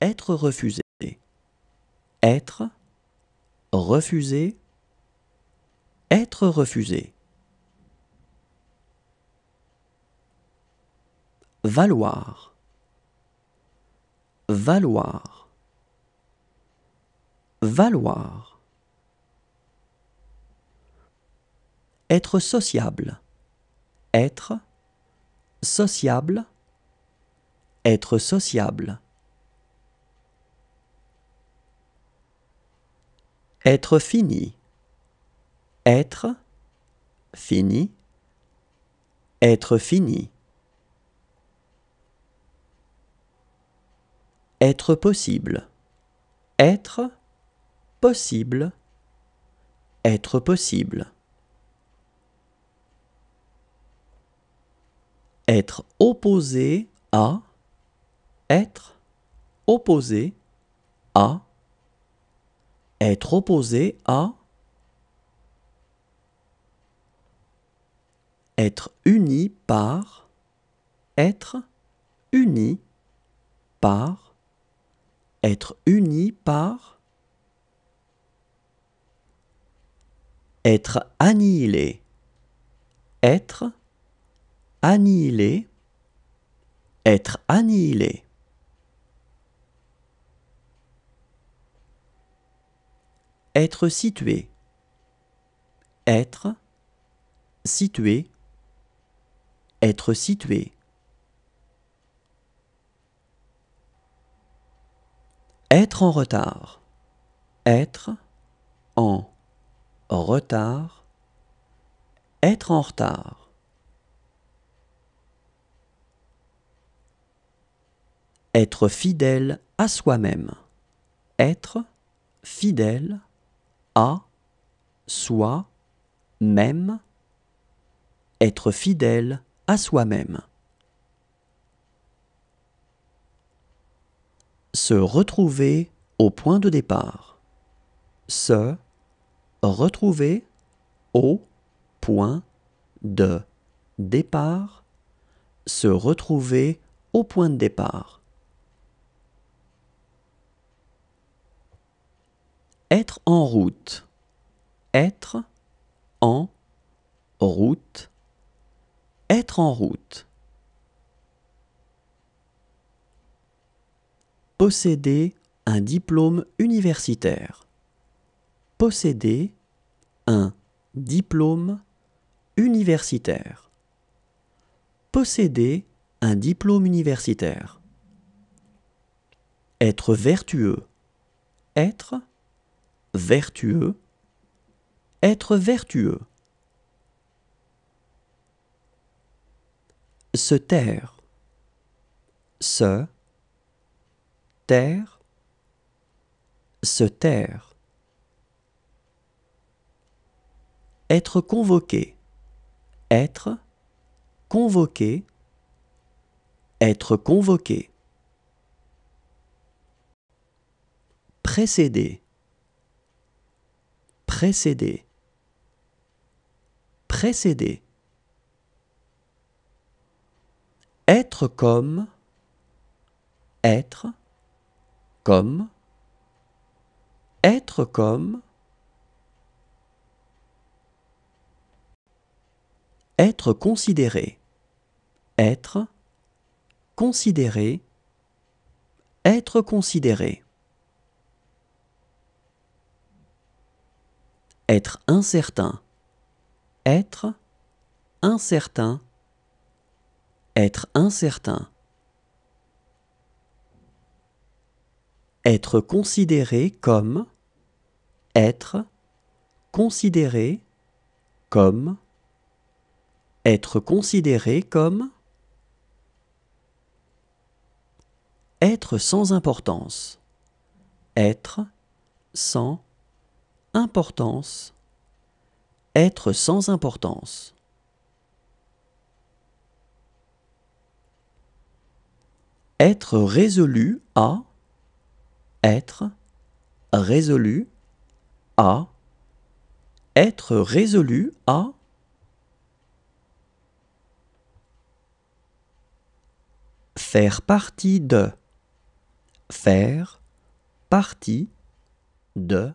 Être refusé. Être refusé. Être refusé. Valoir. Valoir. Valoir. Être sociable. Être sociable. Être sociable. Être fini. Être fini. Être fini. Être possible. Être possible. Être possible. Être opposé à. Être opposé à. Être opposé à. Être uni par. Être uni par. Être uni par. Être annihilé. Être annihilé. Être annihilé. Être situé. Être situé. Être situé. Être en retard. Être en retard. Être en retard. Être fidèle à soi-même. Être fidèle à soi-même. Être fidèle à soi-même. Se retrouver au point de départ. Se retrouver au point de départ. Se retrouver au point de départ. Être en route. Être en route. Être en route. Posséder un diplôme universitaire. Posséder un diplôme universitaire. Posséder un diplôme universitaire. Être vertueux. Être vertueux. Être vertueux. Se taire. Se taire. Se taire. Être convoqué. Être convoqué. Être convoqué. Précéder. Précéder. Précéder. Être comme. Être comme. Être comme. Être considéré. Être considéré. Être considéré. Être incertain. Être incertain. Être incertain. Être considéré comme. Être considéré comme. Être considéré comme. Être sans importance. Être sans importance. Être sans importance. Être résolu à. Être résolu à. Être résolu à. Faire partie de. faire partie de